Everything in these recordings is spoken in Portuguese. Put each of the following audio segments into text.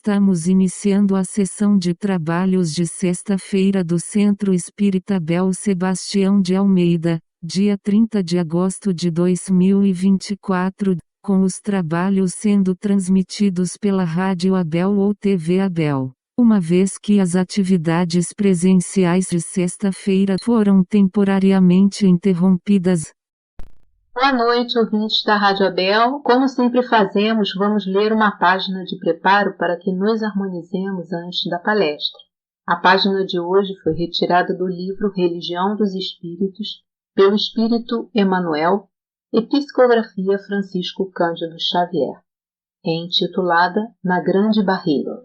Estamos iniciando a sessão de trabalhos de sexta-feira do Centro Espírita Abel Sebastião de Almeida, dia 30 de agosto de 2024, com os trabalhos sendo transmitidos pela Rádio Abel ou TV Abel. Uma vez que as atividades presenciais de sexta-feira foram temporariamente interrompidas. Boa noite, ouvintes da Rádio Abel. Como sempre fazemos, vamos ler uma página de preparo para que nos harmonizemos antes da palestra. A página de hoje foi retirada do livro Religião dos Espíritos, pelo Espírito Emmanuel, e Psicografia Francisco Cândido Xavier. É intitulada Na Grande Barreira.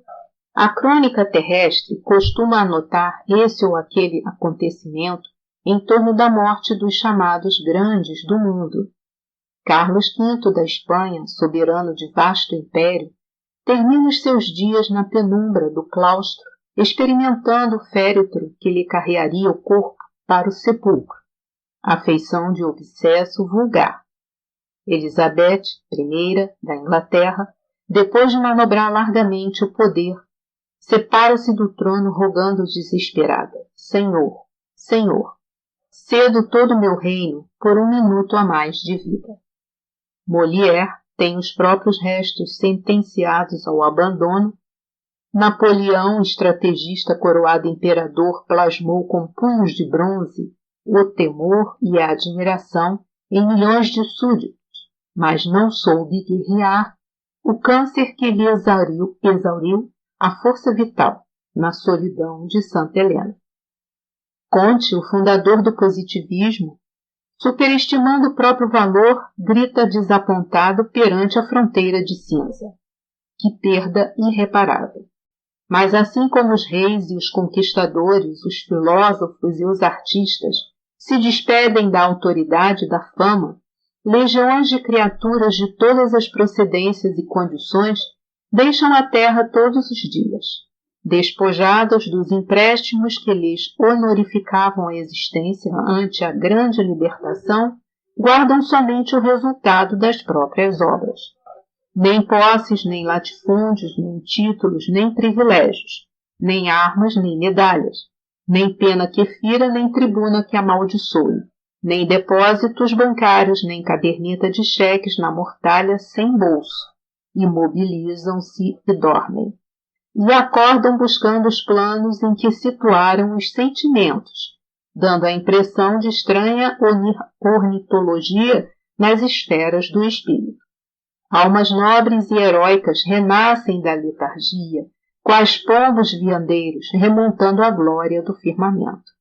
A crônica terrestre costuma anotar esse ou aquele acontecimento em torno da morte dos chamados grandes do mundo. Carlos V da Espanha, soberano de vasto império, termina os seus dias na penumbra do claustro, experimentando o féretro que lhe carrearia o corpo para o sepulcro, afeição de obsesso vulgar. Elizabeth I da Inglaterra, depois de manobrar largamente o poder, separa-se do trono rogando desesperada: Senhor, Senhor, cedo todo o meu reino por um minuto a mais de vida. Molière tem os próprios restos sentenciados ao abandono. Napoleão, estrategista coroado imperador, plasmou com punhos de bronze o temor e a admiração em milhões de súditos, mas não soube guerrear o câncer que lhe exauriu a força vital na solidão de Santa Helena. Comte, o fundador do positivismo, superestimando o próprio valor, grita desapontado perante a fronteira de cinza. Que perda irreparável! Mas assim como os reis e os conquistadores, os filósofos e os artistas se despedem da autoridade e da fama, legiões de criaturas de todas as procedências e condições deixam a terra todos os dias. Despojados dos empréstimos que lhes honorificavam a existência ante a grande libertação, guardam somente o resultado das próprias obras. Nem posses, nem latifúndios, nem títulos, nem privilégios, nem armas, nem medalhas, nem pena que fira, nem tribuna que amaldiçoe, nem depósitos bancários, nem caderneta de cheques na mortalha sem bolso. Imobilizam-se e dormem. E acordam buscando os planos em que situaram os sentimentos, dando a impressão de estranha ornitologia nas esferas do espírito. Almas nobres e heróicas renascem da letargia, quais pombos viandeiros remontando a glória do firmamento.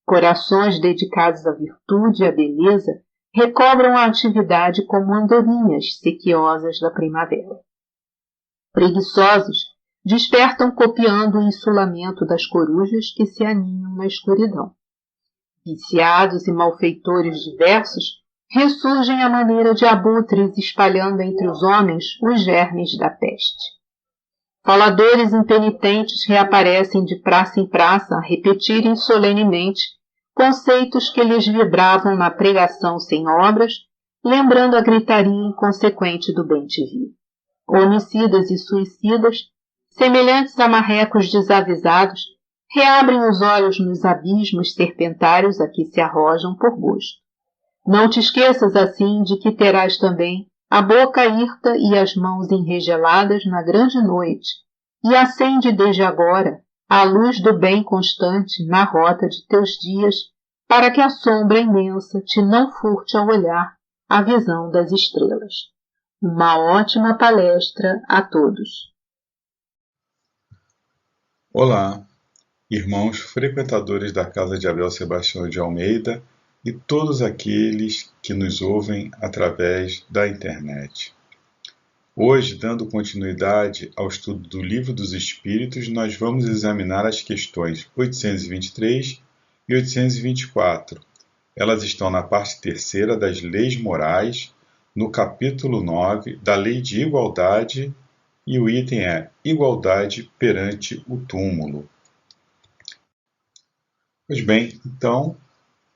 Corações dedicados à virtude e à beleza recobram a atividade como andorinhas sequiosas da primavera. Preguiçosos despertam copiando o insulamento das corujas que se aninham na escuridão. Viciados e malfeitores diversos ressurgem à maneira de abutres espalhando entre os homens os germes da peste. Faladores impenitentes reaparecem de praça em praça a repetirem solenemente conceitos que lhes vibravam na pregação sem obras, lembrando a gritaria inconsequente do bem-te-vi. Homicidas e suicidas, semelhantes a marrecos desavisados, reabrem os olhos nos abismos serpentários a que se arrojam por gosto. Não te esqueças assim de que terás também a boca hirta e as mãos enregeladas na grande noite, e acende desde agora a luz do bem constante na rota de teus dias, para que a sombra imensa te não furte ao olhar a visão das estrelas. Uma ótima palestra a todos. Olá, irmãos frequentadores da Casa de Abel Sebastião de Almeida e todos aqueles que nos ouvem através da internet. Hoje, dando continuidade ao estudo do Livro dos Espíritos, nós vamos examinar as questões 823 e 824. Elas estão na parte terceira das leis morais, no capítulo 9 da Lei de Igualdade, e o item é Igualdade perante o túmulo. Pois bem, então,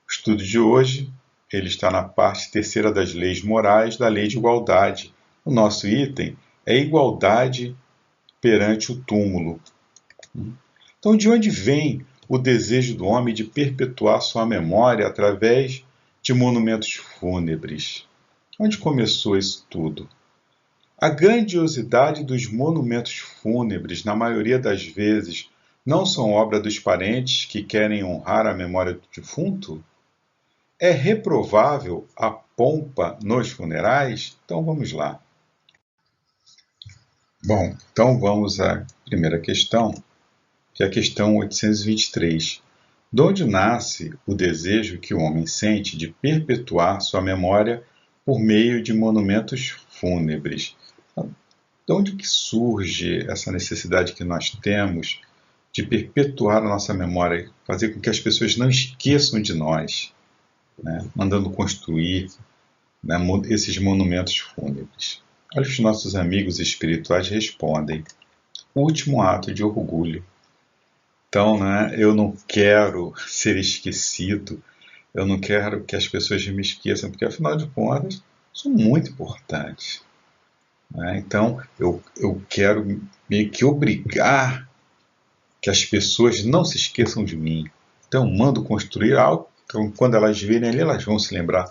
o estudo de hoje ele está na parte terceira das leis morais da Lei de Igualdade. O nosso item é Igualdade perante o túmulo. Então, de onde vem o desejo do homem de perpetuar sua memória através de monumentos fúnebres? Onde começou isso tudo? A grandiosidade dos monumentos fúnebres, na maioria das vezes, não são obra dos parentes que querem honrar a memória do defunto? É reprovável a pompa nos funerais? Então vamos lá. Bom, então vamos à primeira questão, que é a questão 823. De onde nasce o desejo que o homem sente de perpetuar sua memória por meio de monumentos fúnebres? De onde que surge essa necessidade que nós temos de perpetuar a nossa memória, fazer com que as pessoas não esqueçam de nós, né? Mandando construir, né, esses monumentos fúnebres? Olha, os nossos amigos espirituais respondem: o último ato de orgulho. Então, né, eu não quero ser esquecido, eu não quero que as pessoas me esqueçam, porque afinal de contas, sou muito importante. Né? Então, eu quero meio que obrigar que as pessoas não se esqueçam de mim. Então, mando construir algo que quando elas virem ali, elas vão se lembrar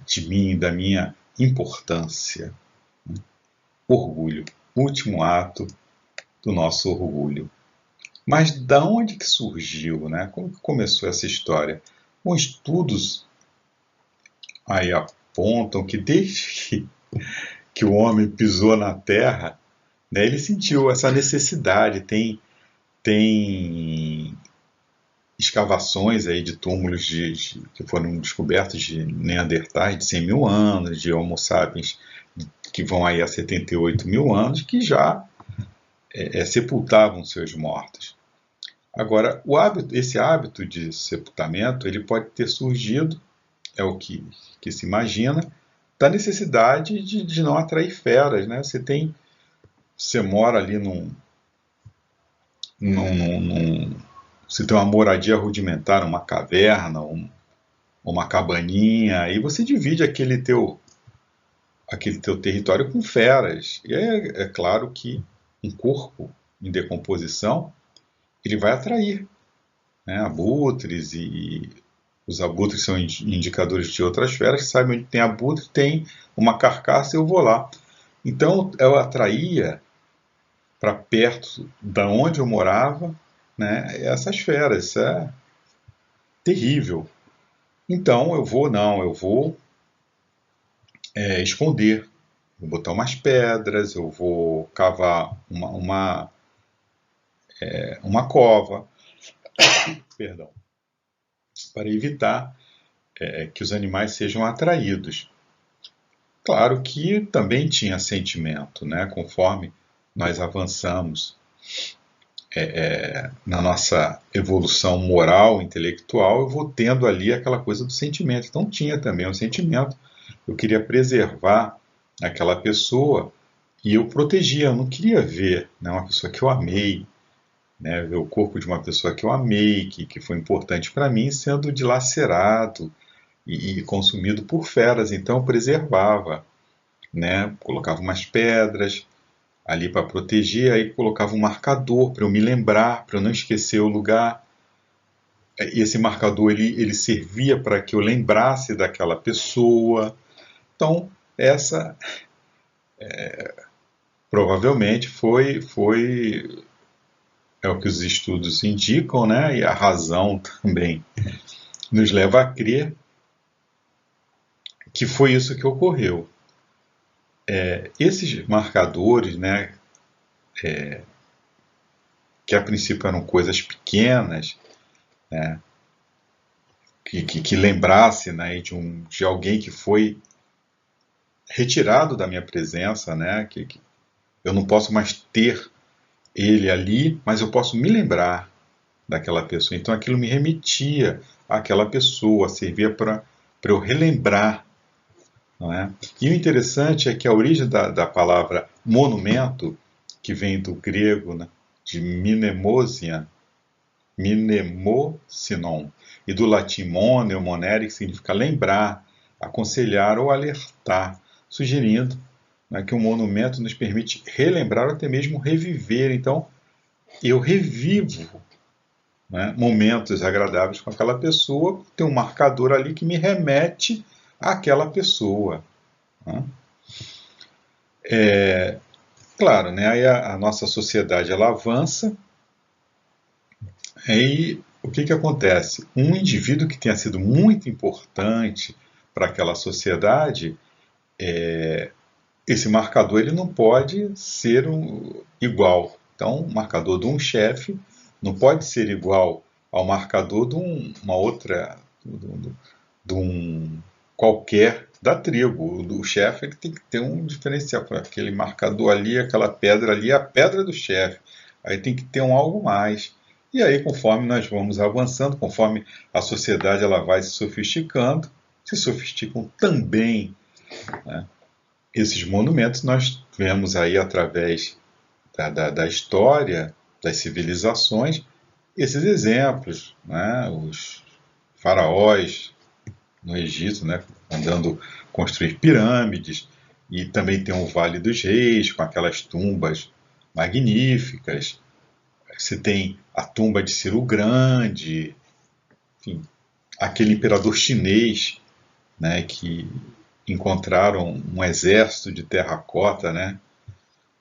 de mim, da minha importância. Orgulho, último ato do nosso orgulho. Mas da onde que surgiu, né? Como que começou essa história? Bom, estudos aí apontam que desde que o homem pisou na Terra, né, ele sentiu essa necessidade. Tem escavações aí de túmulos que foram descobertos de Neandertais de 100 mil anos, de Homo sapiens que vão aí a 78 mil anos, que já sepultavam seus mortos. Agora, esse hábito de sepultamento, ele pode ter surgido, é o que se imagina, da necessidade de não atrair feras, né? Você mora ali você tem uma moradia rudimentar, uma caverna, uma cabaninha, e você divide aquele teu território com feras. E é claro que um corpo em decomposição, ele vai atrair, né, abutres, e os abutres são indicadores de outras feras que sabem onde tem abutre, tem uma carcaça, eu vou lá. Então eu atraía para perto da onde eu morava, né, essas feras. Isso é terrível. Então eu vou esconder, vou botar umas pedras, eu vou cavar uma cova, perdão, para evitar que os animais sejam atraídos. Claro que também tinha sentimento, né? Conforme nós avançamos na nossa evolução moral, intelectual, eu vou tendo ali aquela coisa do sentimento. Então tinha também um sentimento. Eu queria preservar aquela pessoa e eu protegia. Eu não queria ver, né, uma pessoa que eu amei, né, ver o corpo de uma pessoa que eu amei, que foi importante para mim, sendo dilacerado e consumido por feras. Então eu preservava, né, colocava umas pedras ali para proteger, aí colocava um marcador para eu me lembrar, para eu não esquecer o lugar. E esse marcador ele servia para que eu lembrasse daquela pessoa. Então essa provavelmente foi o que os estudos indicam, né? E a razão também nos leva a crer que foi isso que ocorreu. Esses marcadores, né, que a princípio eram coisas pequenas, né, que lembrasse, né, de alguém que foi retirado da minha presença, né, que eu não posso mais ter ele ali, mas eu posso me lembrar daquela pessoa. Então aquilo me remetia àquela pessoa, servia para eu relembrar. Não é? E o interessante é que a origem da palavra monumento, que vem do grego, né, de mnemosinon, e do latim moneo, monere, que significa lembrar, aconselhar ou alertar, sugerindo né, que um monumento nos permite relembrar ou até mesmo reviver. Então, eu revivo, né, momentos agradáveis com aquela pessoa, tem um marcador ali que me remete àquela pessoa. Né? Claro, né, aí a nossa sociedade ela avança, e o que acontece? Um indivíduo que tenha sido muito importante para aquela sociedade, esse marcador ele não pode ser igual. Então, o marcador de um chefe não pode ser igual ao marcador de uma outra, de um qualquer da tribo. O chefe ele tem que ter um diferencial. Aquele marcador ali, aquela pedra ali, é a pedra do chefe. Aí tem que ter um algo mais. E aí, conforme nós vamos avançando, conforme a sociedade ela vai se sofisticam também, né, esses monumentos. Nós vemos aí através da história, das civilizações, esses exemplos, né, os faraós no Egito, né, mandando construir pirâmides, e também tem o Vale dos Reis, com aquelas tumbas magníficas. Você tem a tumba de Ciro Grande, enfim, aquele imperador chinês, né, que encontraram um exército de terracota, né,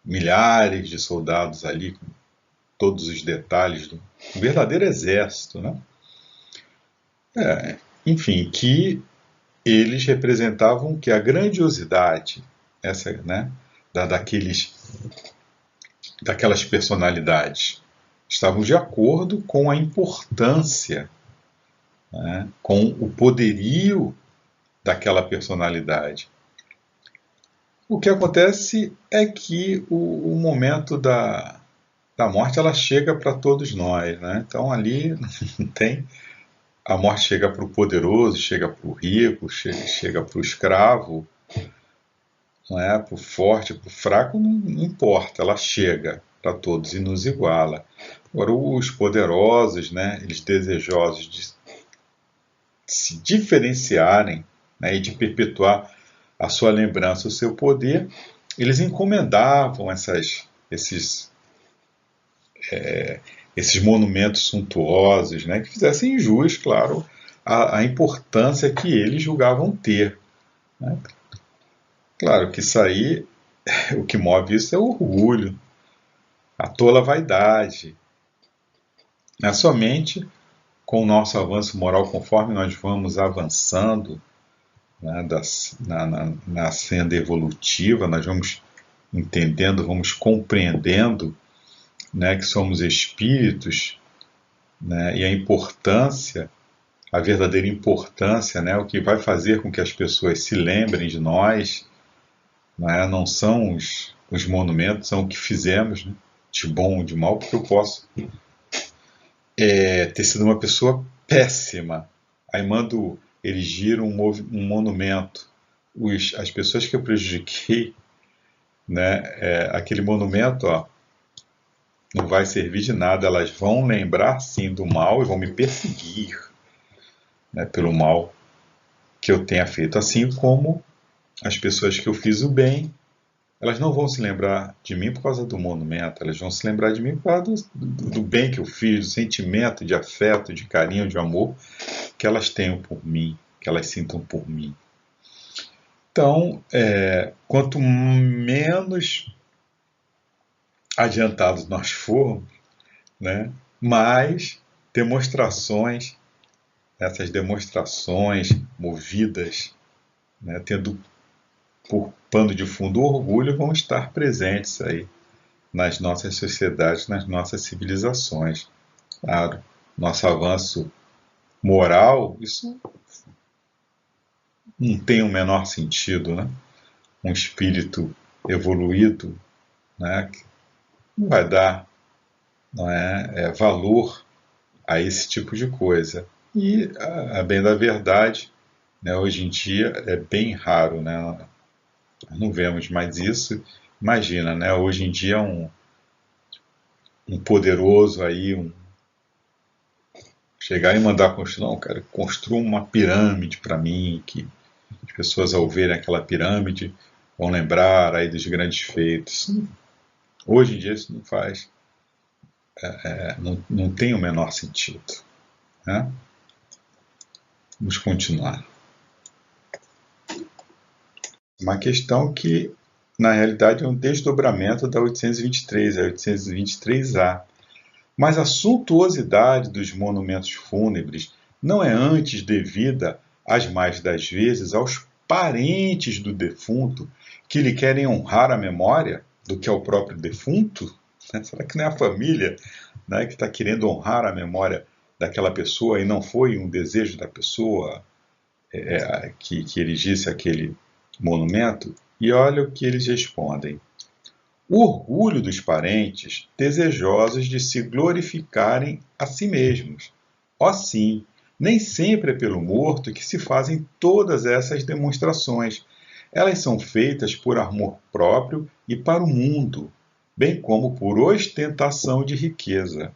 milhares de soldados ali, com todos os detalhes do um verdadeiro exército, né? Enfim, que eles representavam que a grandiosidade essa, né, daquelas personalidades estavam de acordo com a importância, né, com o poderio daquela personalidade. O que acontece é que o momento da morte ela chega para todos nós, né? Então ali não tem, a morte chega para o poderoso, chega para o rico, chega para o escravo, não é? Para o forte, para o fraco, não importa, ela chega para todos e nos iguala. Agora os poderosos, né? Eles desejosos de se diferenciarem, né? E de perpetuar a sua lembrança, o seu poder, eles encomendavam esses monumentos suntuosos, né, que fizessem jus, claro, à importância que eles julgavam ter. Né? Claro que isso aí, o que move isso é o orgulho, a tola vaidade. Não é somente com o nosso avanço moral, conforme nós vamos avançando, né, na senda evolutiva, nós vamos entendendo, vamos compreendendo, né, que somos espíritos, né, e a importância, a verdadeira importância, né, o que vai fazer com que as pessoas se lembrem de nós, né, não são os monumentos, são o que fizemos, né, de bom ou de mal, porque eu posso ter sido uma pessoa péssima, aí mando erigir um monumento, as pessoas que eu prejudiquei, né, aquele monumento, ó, não vai servir de nada, elas vão lembrar sim do mal e vão me perseguir, né, pelo mal que eu tenha feito, assim como as pessoas que eu fiz o bem, elas não vão se lembrar de mim por causa do monumento, elas vão se lembrar de mim por causa do bem que eu fiz, do sentimento de afeto, de carinho, de amor que elas tenham por mim, que elas sintam por mim. Então, quanto menos adiantados nós formos, né, mais demonstrações, essas demonstrações movidas, né, tendo por pano de fundo o orgulho, vão estar presentes aí nas nossas sociedades, nas nossas civilizações. Claro, nosso avanço moral, isso não tem o menor sentido, né? Um espírito evoluído, né, não vai dar, não valor a esse tipo de coisa. E, a bem da verdade, né, hoje em dia é bem raro, né? Não vemos mais isso. Imagina, né? Hoje em dia um poderoso aí, chegar e mandar construir, não, cara, construa uma pirâmide para mim, que as pessoas ao verem aquela pirâmide vão lembrar aí dos grandes feitos. Hoje em dia isso não faz, não tem o menor sentido, né? Vamos continuar. Uma questão que, na realidade, é um desdobramento da 823, a 823A. Mas a suntuosidade dos monumentos fúnebres não é antes devida, as mais das vezes, aos parentes do defunto que lhe querem honrar a memória do que ao próprio defunto? Será que não é a família, né, que está querendo honrar a memória daquela pessoa e não foi um desejo da pessoa que erigisse aquele monumento? E olha o que eles respondem. O orgulho dos parentes, desejosos de se glorificarem a si mesmos. Ó sim, nem sempre é pelo morto que se fazem todas essas demonstrações. Elas são feitas por amor próprio e para o mundo, bem como por ostentação de riqueza.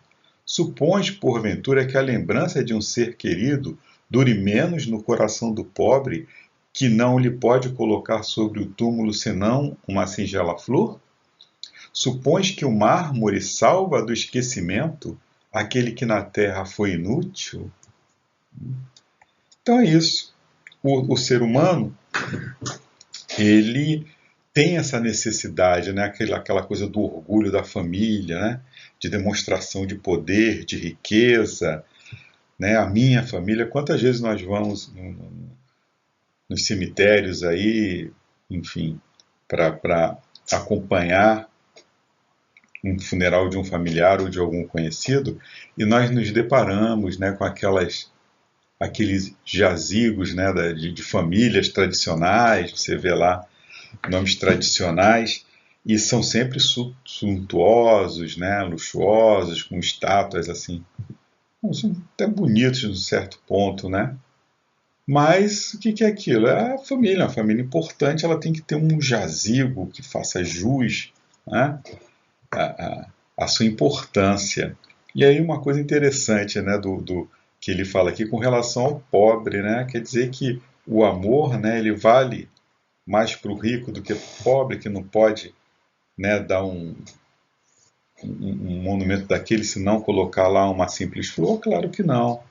Supões, porventura, que a lembrança de um ser querido dure menos no coração do pobre, que não lhe pode colocar sobre o túmulo senão uma singela flor? Supões que o mármore salva do esquecimento aquele que na terra foi inútil? Então é isso. O ser humano, ele tem essa necessidade, né? Aquela coisa do orgulho da família, né? De demonstração de poder, de riqueza, né? A minha família, quantas vezes nós vamos nos cemitérios aí, enfim, para acompanhar um funeral de um familiar ou de algum conhecido, e nós nos deparamos, né, com aqueles jazigos, né, de famílias tradicionais, você vê lá nomes tradicionais, e são sempre suntuosos, né, luxuosos, com estátuas assim, são até bonitos num certo ponto, né? Mas o que é aquilo? É a família, uma família importante, ela tem que ter um jazigo que faça jus, né, a sua importância. E aí uma coisa interessante, né, do que ele fala aqui com relação ao pobre, né, quer dizer que o amor, né, ele vale mais para o rico do que para o pobre, que não pode, né, dar um monumento daquele se não colocar lá uma simples flor? Claro que não,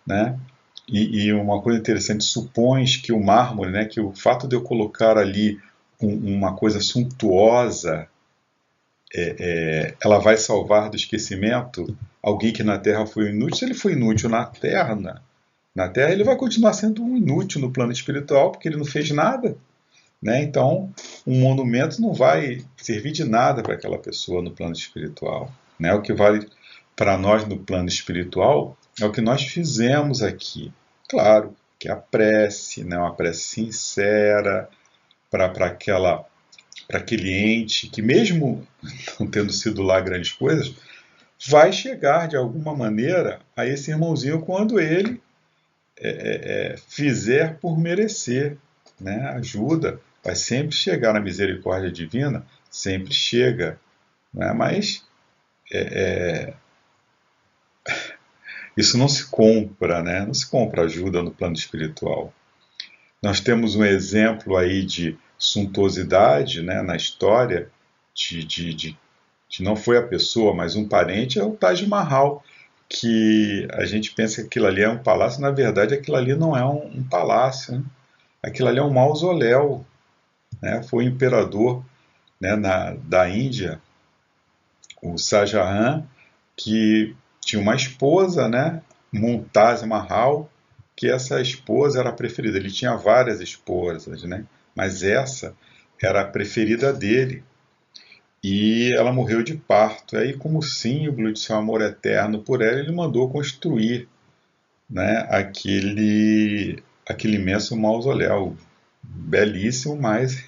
né? E uma coisa interessante, supões que o mármore, né, que o fato de eu colocar ali uma coisa suntuosa, ela vai salvar do esquecimento alguém que na Terra foi inútil. Se ele foi inútil na Terra, ele vai continuar sendo um inútil no plano espiritual, porque ele não fez nada, né? Então, um monumento não vai servir de nada para aquela pessoa no plano espiritual, né? O que vale para nós no plano espiritual é o que nós fizemos aqui. Claro, que é a prece, né? Uma prece sincera para aquele ente que, mesmo não tendo sido lá grandes coisas, vai chegar de alguma maneira a esse irmãozinho quando ele fizer por merecer, né? Ajuda, vai sempre chegar na misericórdia divina, sempre chega, né? Mas isso não se compra, né? Não se compra ajuda no plano espiritual. Nós temos um exemplo aí de suntuosidade, né, na história, de não foi a pessoa, mas um parente, é o Taj Mahal, que a gente pensa que aquilo ali é um palácio, na verdade aquilo ali não é um palácio, né? Aquilo ali é um mausoléu, né? Foi o imperador, né, da Índia, o Shah Jahan, que tinha uma esposa, né, Mumtaz Mahal, que essa esposa era a preferida. Ele tinha várias esposas, né, mas essa era a preferida dele. E ela morreu de parto. Aí, como símbolo de seu amor eterno por ela, ele mandou construir, né, aquele imenso mausoléu. Belíssimo, mas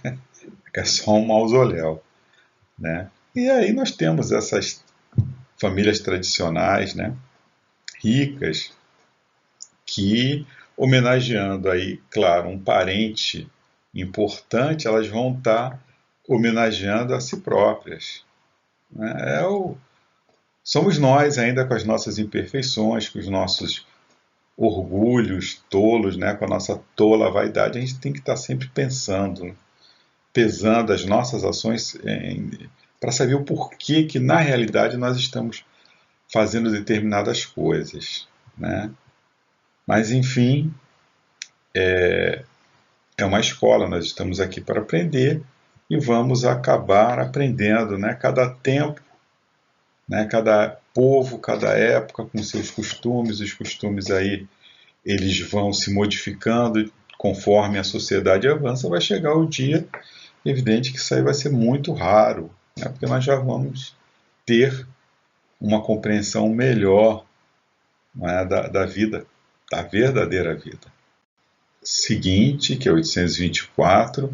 é só um mausoléu, né? E aí nós temos essas famílias tradicionais, né, ricas, que, homenageando aí, claro, um parente importante, elas vão estar homenageando a si próprias, né? Somos nós ainda com as nossas imperfeições, com os nossos orgulhos tolos, né, com a nossa tola vaidade. A gente tem que estar sempre pensando, né? pesando as nossas ações para saber o porquê que, na realidade, nós estamos fazendo determinadas coisas, né? Mas, enfim, é uma escola, nós estamos aqui para aprender e vamos acabar aprendendo, né? Cada tempo, né? Cada povo, cada época com seus costumes, os costumes aí eles vão se modificando conforme a sociedade avança, vai chegar o dia, evidente que isso aí vai ser muito raro, né? Porque nós já vamos ter uma compreensão melhor, né, da vida, da verdadeira vida. Seguinte, que é 824,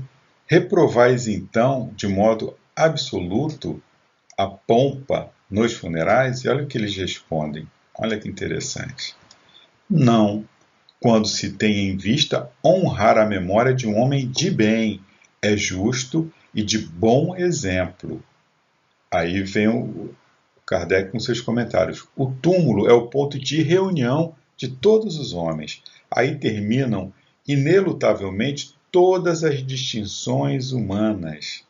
reprovais então, de modo absoluto, a pompa nos funerais? E olha o que eles respondem, olha que interessante. Não, quando se tem em vista honrar a memória de um homem de bem, é justo e de bom exemplo. Aí vem o Kardec com seus comentários. O túmulo é o ponto de reunião de todos os homens. Aí terminam inelutavelmente todas as distinções humanas,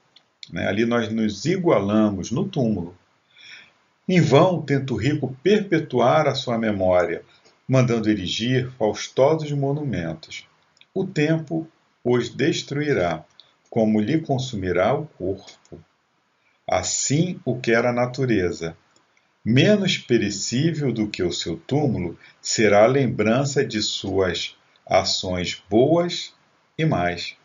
né? Ali nós nos igualamos no túmulo. Em vão tenta o rico perpetuar a sua memória, mandando erigir faustosos monumentos. O tempo os destruirá, como lhe consumirá o corpo. Assim o quer a natureza. Menos perecível do que o seu túmulo será a lembrança de suas ações boas e mais.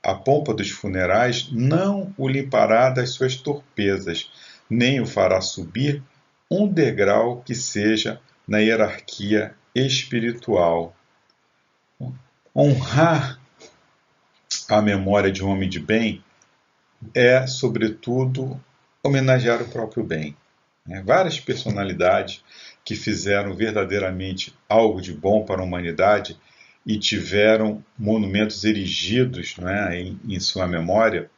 A pompa dos funerais não o limpará das suas torpezas, nem o fará subir um degrau que seja na hierarquia espiritual. Honrar a memória de um homem de bem é, sobretudo, homenagear o próprio bem. Várias personalidades que fizeram verdadeiramente algo de bom para a humanidade e tiveram monumentos erigidos, né, em sua memória.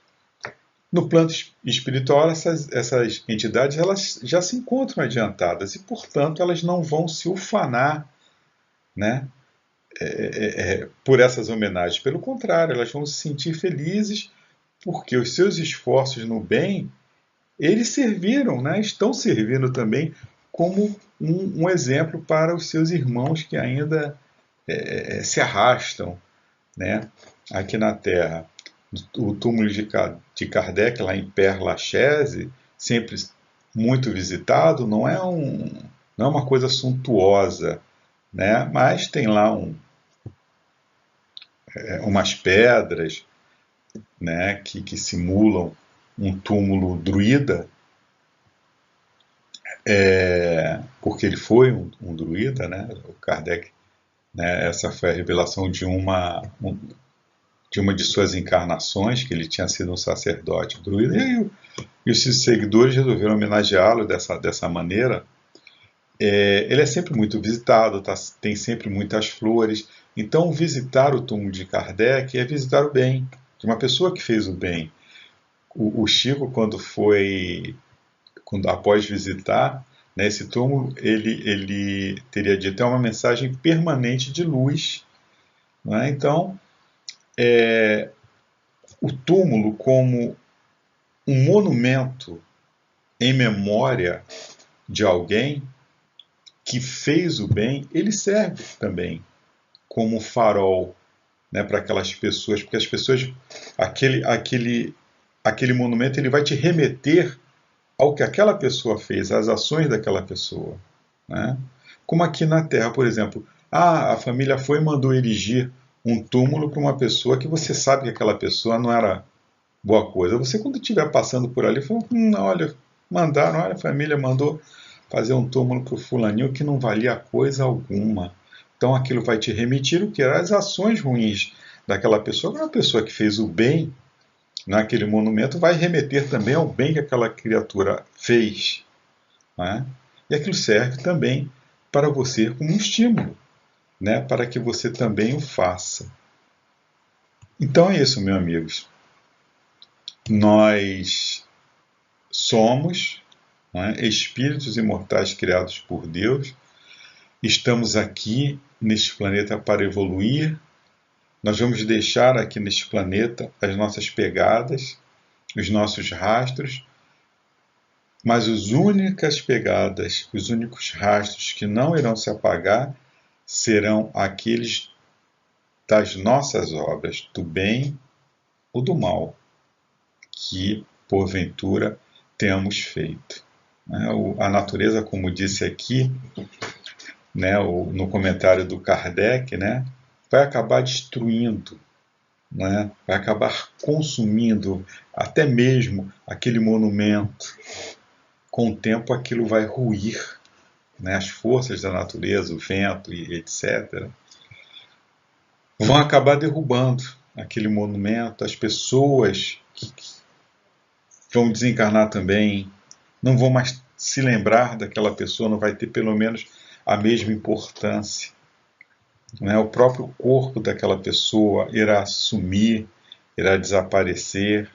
No plano espiritual, essas entidades elas já se encontram adiantadas e, portanto, elas não vão se ufanar, né, por essas homenagens. Pelo contrário, elas vão se sentir felizes porque os seus esforços no bem, eles serviram, né, estão servindo também como um exemplo para os seus irmãos que ainda se arrastam, né, aqui na Terra. O túmulo de Kardec, lá em Père Lachaise, sempre muito visitado, não é uma coisa suntuosa, né, mas tem lá umas pedras, né, que simulam um túmulo druida, porque ele foi um druida, né, o Kardec, né, essa foi a revelação de uma de suas encarnações, que ele tinha sido um sacerdote druida, e os seus seguidores resolveram homenageá-lo dessa maneira. Ele é sempre muito visitado, tem sempre muitas flores. Então, visitar o túmulo de Kardec é visitar o bem, de uma pessoa que fez o bem. O Chico, após visitar, né, esse túmulo, ele teria dito, é uma mensagem permanente de luz, né? Então, o túmulo como um monumento em memória de alguém que fez o bem, ele serve também como um farol, né, para aquelas pessoas, porque as pessoas, aquele monumento, ele vai te remeter ao que aquela pessoa fez, às ações daquela pessoa, né? Como aqui na Terra, por exemplo, a família foi e mandou erigir um túmulo para uma pessoa que você sabe que aquela pessoa não era boa coisa. Você, quando estiver passando por ali, fala, olha, a família mandou fazer um túmulo para o fulaninho que não valia coisa alguma. Então aquilo vai te remitir o que eram as ações ruins daquela pessoa. Uma pessoa que fez o bem naquele monumento vai remeter também ao bem que aquela criatura fez, né? E aquilo serve também para você como um estímulo, né, para que você também o faça. Então é isso, meus amigos. Nós somos, né, espíritos imortais criados por Deus. Estamos aqui neste planeta para evoluir, Nós vamos deixar aqui neste planeta as nossas pegadas, os nossos rastros, mas as únicas pegadas, os únicos rastros que não irão se apagar serão aqueles das nossas obras, do bem ou do mal, que porventura temos feito. A natureza, como disse aqui, no comentário do Kardec, vai acabar destruindo, vai acabar consumindo até mesmo aquele monumento. Com o tempo aquilo vai ruir, as forças da natureza, o vento e etc., vão acabar derrubando aquele monumento, as pessoas que vão desencarnar também, não vão mais se lembrar daquela pessoa, não vai ter pelo menos a mesma importância. O próprio corpo daquela pessoa irá sumir, irá desaparecer.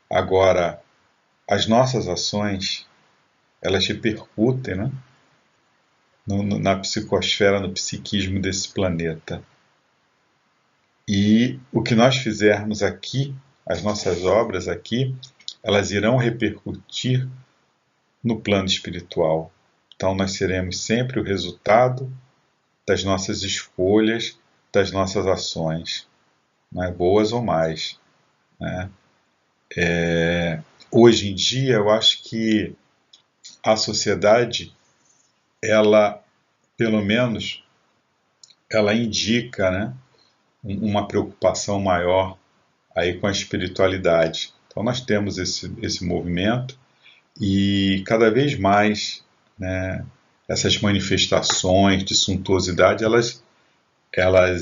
Agora, as nossas ações, elas repercutem na psicosfera, no psiquismo desse planeta. E o que nós fizermos aqui, as nossas obras aqui, elas irão repercutir no plano espiritual. Então nós seremos sempre o resultado das nossas escolhas, das nossas ações, boas ou mais. Hoje em dia, eu acho que a sociedade, ela, pelo menos, ela indica, uma preocupação maior aí com a espiritualidade. Então nós temos esse movimento e cada vez mais, essas manifestações de suntuosidade, elas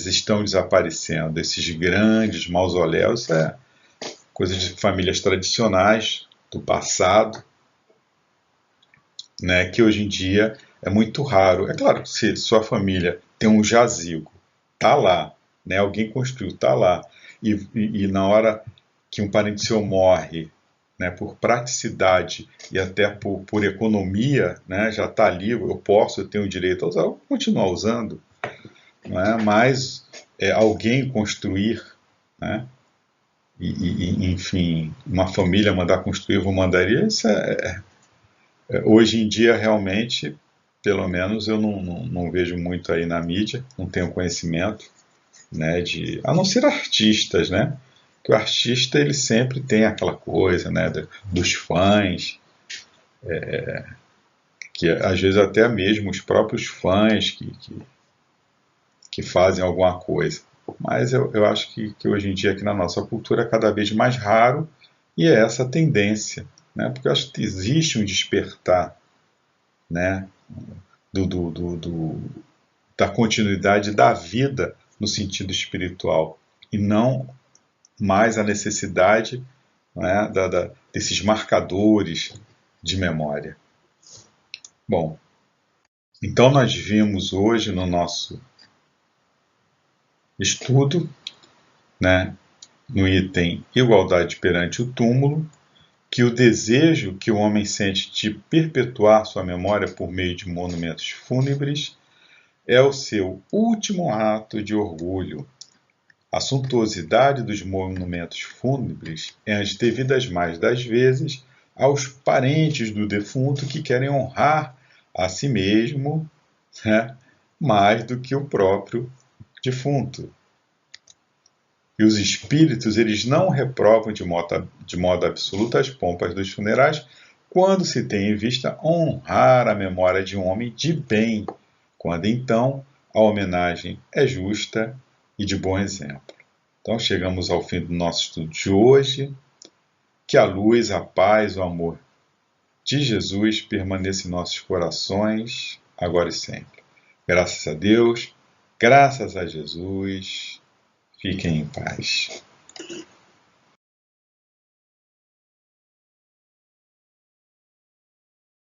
estão desaparecendo. Esses grandes mausoléus é coisa de famílias tradicionais do passado, que hoje em dia é muito raro. É claro que se sua família tem um jazigo, está lá, alguém construiu, está lá, e na hora que um parente seu morre, por praticidade e até por economia, já está ali, eu tenho o direito a usar, eu vou continuar usando, mas alguém construir, enfim, uma família mandar construir, eu vou mandaria, isso hoje em dia realmente, pelo menos eu não vejo muito aí na mídia, não tenho conhecimento, a não ser artistas, que o artista ele sempre tem aquela coisa, dos fãs, que às vezes até mesmo os próprios fãs que fazem alguma coisa. Mas eu acho que hoje em dia aqui na nossa cultura é cada vez mais raro e é essa tendência, porque eu acho que existe um despertar, da continuidade da vida no sentido espiritual e não mais a necessidade desses marcadores de memória. Bom, então nós vimos hoje no nosso estudo, no item Igualdade perante o túmulo, que o desejo que o homem sente de perpetuar sua memória por meio de monumentos fúnebres é o seu último ato de orgulho. A suntuosidade dos monumentos fúnebres é as devidas mais das vezes aos parentes do defunto que querem honrar a si mesmo, mais do que o próprio defunto. E os espíritos, eles não reprovam de modo absoluto as pompas dos funerais quando se tem em vista honrar a memória de um homem de bem, quando então a homenagem é justa e de bom exemplo. Então chegamos ao fim do nosso estudo de hoje. Que a luz, a paz, o amor de Jesus permaneça em nossos corações, agora e sempre. Graças a Deus, graças a Jesus, fiquem em paz.